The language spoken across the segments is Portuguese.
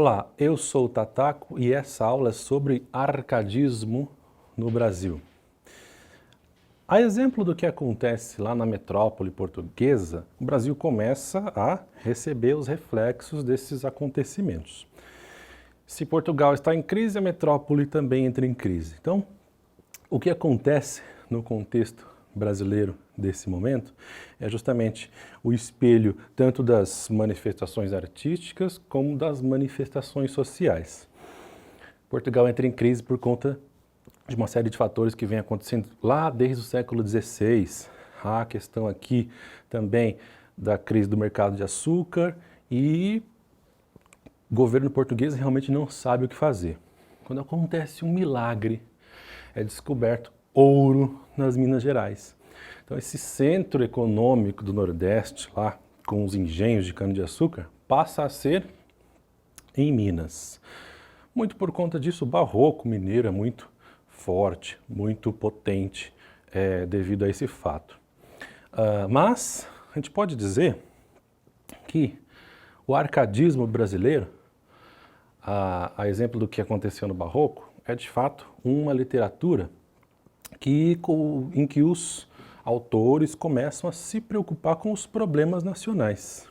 Olá, eu sou o Tataco e essa aula é sobre arcadismo no Brasil. A exemplo do que acontece lá na metrópole portuguesa, o Brasil começa a receber os reflexos desses acontecimentos. Se Portugal está em crise, a metrópole também entra em crise. Então, o que acontece no contexto brasileiro desse momento é justamente o espelho tanto das manifestações artísticas como das manifestações sociais. Portugal entra em crise por conta de uma série de fatores que vem acontecendo lá desde o século XVI. Há a questão aqui também da crise do mercado de açúcar e o governo português realmente não sabe o que fazer. Quando acontece um milagre, é descoberto ouro nas Minas Gerais. Então esse centro econômico do Nordeste, lá com os engenhos de cana-de-açúcar, passa a ser em Minas. Muito por conta disso, o barroco mineiro é muito forte, muito potente devido a esse fato. Mas a gente pode dizer que o arcadismo brasileiro, a exemplo do que aconteceu no barroco, é de fato uma literatura em que os autores começam a se preocupar com os problemas nacionais.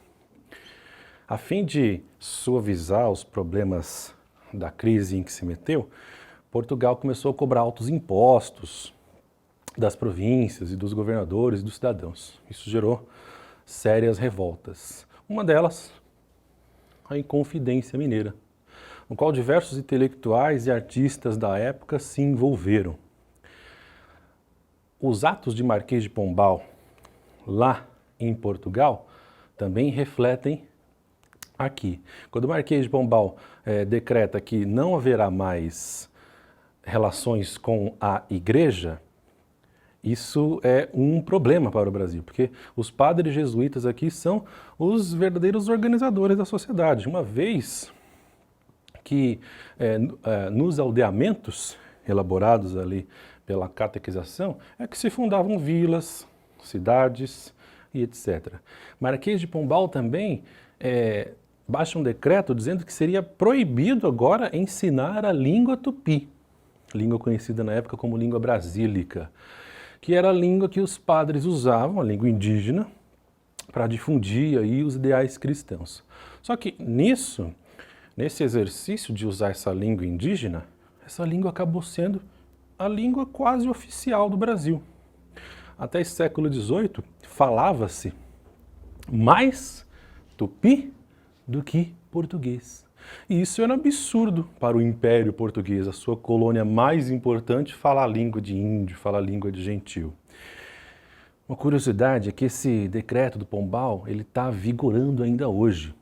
A fim de suavizar os problemas da crise em que se meteu, Portugal começou a cobrar altos impostos das províncias e dos governadores e dos cidadãos. Isso gerou sérias revoltas. Uma delas, a Inconfidência Mineira, no qual diversos intelectuais e artistas da época se envolveram. Os atos de Marquês de Pombal, lá em Portugal, também refletem aqui. Quando o Marquês de Pombal decreta que não haverá mais relações com a igreja, isso é um problema para o Brasil, porque os padres jesuítas aqui são os verdadeiros organizadores da sociedade. Uma vez que nos aldeamentos elaborados ali pela catequização, é que se fundavam vilas, cidades e etc. Marquês de Pombal também baixa um decreto dizendo que seria proibido agora ensinar a língua tupi, língua conhecida na época como língua brasílica, que era a língua que os padres usavam, a língua indígena, para difundir aí os ideais cristãos. Só que nesse exercício de usar essa língua indígena, essa língua acabou sendo a língua quase oficial do Brasil. Até esse século XVIII, falava-se mais tupi do que português. E isso era um absurdo para o Império Português, a sua colônia mais importante, falar a língua de índio, falar a língua de gentil. Uma curiosidade é que esse decreto do Pombal, ele está vigorando ainda hoje,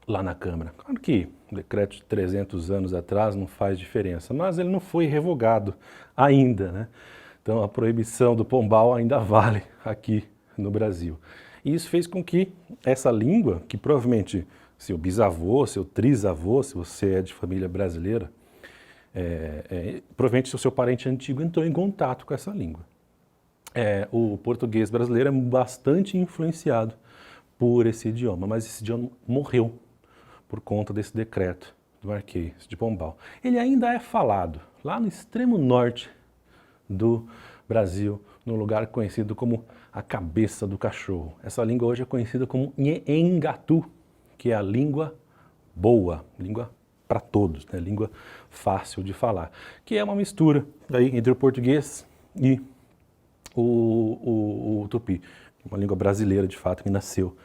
lá na Câmara. Claro que o decreto de 300 anos atrás não faz diferença, mas ele não foi revogado ainda, né? Então a proibição do Pombal ainda vale aqui no Brasil. E isso fez com que essa língua, que provavelmente seu bisavô, seu trisavô, se você é de família brasileira, provavelmente o seu parente antigo entrou em contato com essa língua. O português brasileiro é bastante influenciado por esse idioma, mas esse idioma morreu por conta desse decreto do Marquês de Pombal. Ele ainda é falado lá no extremo norte do Brasil, num lugar conhecido como a cabeça do cachorro. Essa língua hoje é conhecida como Nhengatu, que é a língua boa, língua para todos, né? Língua fácil de falar, que é uma mistura aí entre o português e o tupi, uma língua brasileira de fato que nasceu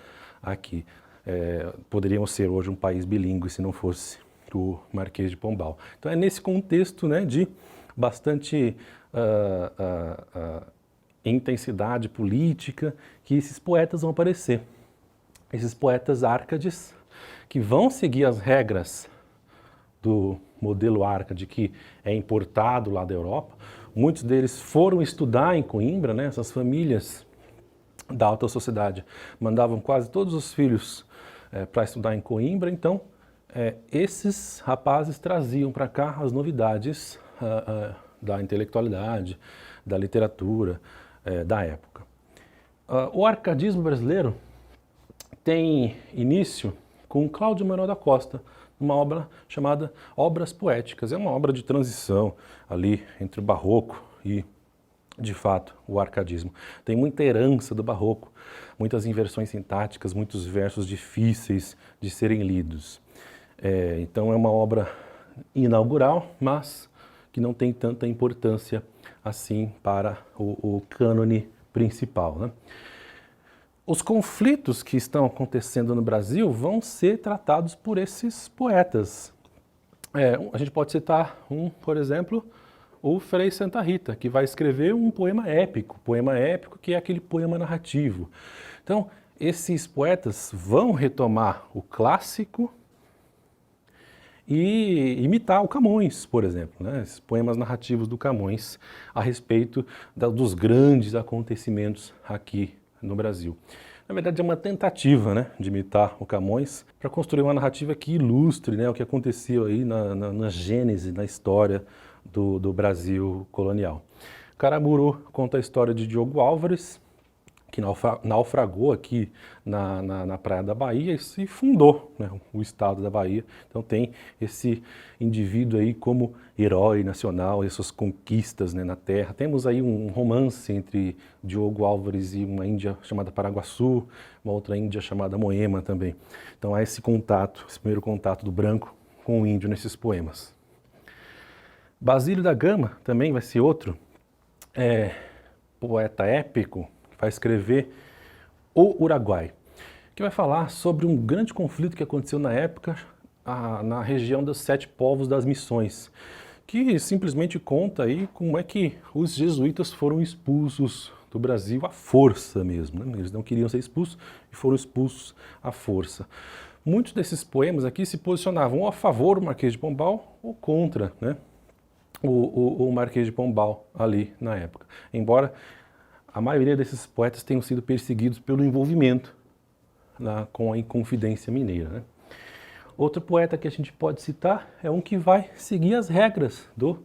aqui. Poderíamos ser hoje um país bilíngue se não fosse o Marquês de Pombal. Então é nesse contexto, né, de bastante intensidade política que esses poetas vão aparecer. Esses poetas árcades que vão seguir as regras do modelo árcade que é importado lá da Europa. Muitos deles foram estudar em Coimbra, né, essas famílias da alta sociedade mandavam quase todos os filhos para estudar em Coimbra, então esses rapazes traziam para cá as novidades da intelectualidade, da literatura da época. O arcadismo brasileiro tem início com Cláudio Manuel da Costa, uma obra chamada Obras Poéticas. É uma obra de transição ali entre o barroco e, de fato, o arcadismo. Tem muita herança do barroco, muitas inversões sintáticas, muitos versos difíceis de serem lidos. Então é uma obra inaugural, mas que não tem tanta importância assim para o cânone principal, né? Os conflitos que estão acontecendo no Brasil vão ser tratados por esses poetas. A gente pode citar por exemplo, o Frei Santa Rita, que vai escrever um poema épico que é aquele poema narrativo. Então, esses poetas vão retomar o clássico e imitar o Camões, por exemplo, né? Esses poemas narrativos do Camões a respeito dos grandes acontecimentos aqui no Brasil. Na verdade, é uma tentativa, né, de imitar o Camões para construir uma narrativa que ilustre, né, o que aconteceu aí na gênese, na história do Brasil colonial. Caramuru conta a história de Diogo Álvares, que naufragou aqui na praia da Bahia e se fundou, né, o estado da Bahia. Então tem esse indivíduo aí como herói nacional, e suas conquistas, né, na terra. Temos aí um romance entre Diogo Álvares e uma índia chamada Paraguaçu, uma outra índia chamada Moema também. Então há esse contato, esse primeiro contato do branco com o índio nesses poemas. Basílio da Gama também vai ser outro poeta épico, vai escrever O Uruguai, que vai falar sobre um grande conflito que aconteceu na época na região dos 7 povos das missões, que simplesmente conta aí como é que os jesuítas foram expulsos do Brasil à força mesmo, né? Eles não queriam ser expulsos e foram expulsos à força. Muitos desses poemas aqui se posicionavam ou a favor do Marquês de Pombal ou contra, né, o Marquês de Pombal ali na época. Embora a maioria desses poetas tenham sido perseguidos pelo envolvimento com a Inconfidência Mineira, né? Outro poeta que a gente pode citar é um que vai seguir as regras do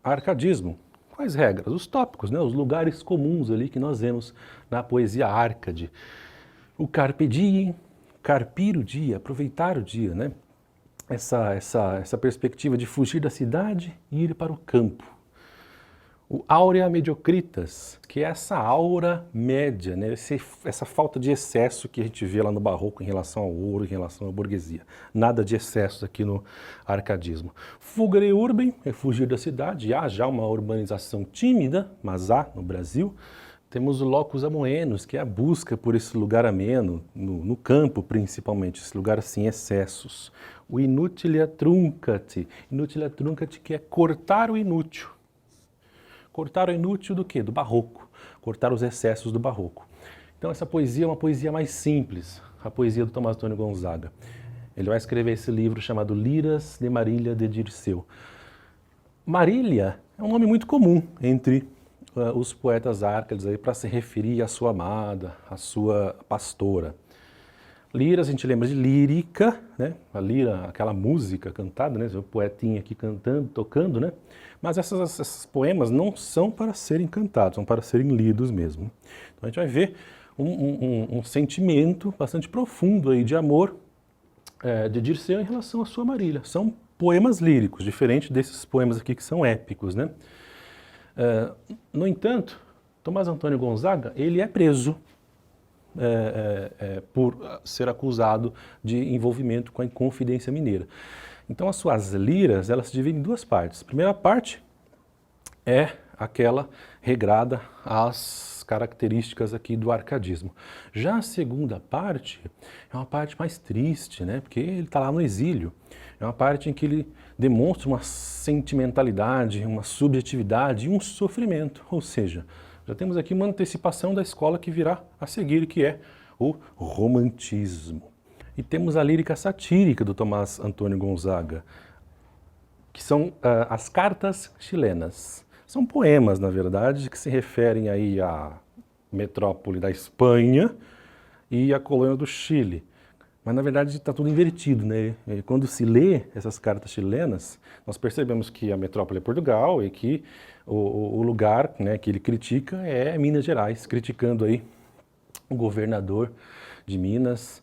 arcadismo. Quais regras? Os tópicos, né? Os lugares comuns ali que nós vemos na poesia Árcade. O carpe diem, carpir o dia, aproveitar o dia, né? Essa perspectiva de fugir da cidade e ir para o campo. O aurea mediocritas, que é essa aura média, né? Essa falta de excesso que a gente vê lá no barroco em relação ao ouro, em relação à burguesia. Nada de excessos aqui no arcadismo. Fugere urbem, é fugir da cidade. Há já uma urbanização tímida, mas há no Brasil. Temos o locus amoenos, que é a busca por esse lugar ameno, no campo principalmente, esse lugar sem excessos. O inutilia truncati, que é cortar o inútil. Cortar o inútil do quê? Do barroco. Cortar os excessos do barroco. Então essa poesia é uma poesia mais simples, a poesia do Tomás Antônio Gonzaga. Ele vai escrever esse livro chamado Liras de Marília de Dirceu. Marília é um nome muito comum entre os poetas árcades para se referir à sua amada, à sua pastora. Liras, a gente lembra de lírica, né? A lira, aquela música cantada, né? O poetinha aqui cantando, tocando, né? Mas esses poemas não são para serem cantados, são para serem lidos mesmo. Então a gente vai ver um sentimento bastante profundo aí de amor de Dirceu em relação à sua Marília. São poemas líricos, diferente desses poemas aqui que são épicos, né? No entanto, Tomás Antônio Gonzaga, ele é preso por ser acusado de envolvimento com a Inconfidência Mineira. Então as suas liras, elas se dividem em duas partes. A primeira parte é aquela regrada às características aqui do arcadismo. Já a segunda parte é uma parte mais triste, né? Porque ele está lá no exílio. É uma parte em que ele demonstra uma sentimentalidade, uma subjetividade e um sofrimento. Ou seja, já temos aqui uma antecipação da escola que virá a seguir, que é o romantismo. E temos a lírica satírica do Tomás Antônio Gonzaga, que são as cartas chilenas. São poemas, na verdade, que se referem aí à metrópole da Espanha e à colônia do Chile. Mas, na verdade, está tudo invertido, né? E quando se lê essas cartas chilenas, nós percebemos que a metrópole é Portugal e que o lugar, né, que ele critica é Minas Gerais, criticando aí o governador de Minas,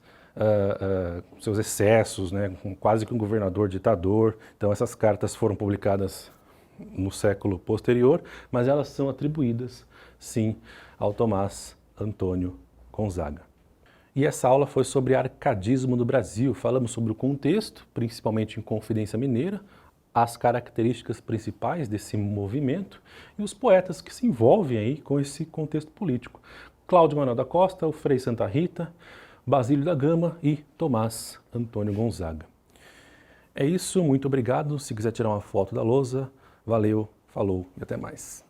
seus excessos, né, quase que um governador ditador. Então essas cartas foram publicadas no século posterior, mas elas são atribuídas, sim, ao Tomás Antônio Gonzaga. E essa aula foi sobre arcadismo no Brasil. Falamos sobre o contexto, principalmente em Confidência Mineira, as características principais desse movimento e os poetas que se envolvem aí com esse contexto político. Cláudio Manuel da Costa, o Frei Santa Rita, Basílio da Gama e Tomás Antônio Gonzaga. É isso, muito obrigado. Se quiser tirar uma foto da lousa, valeu, falou e até mais.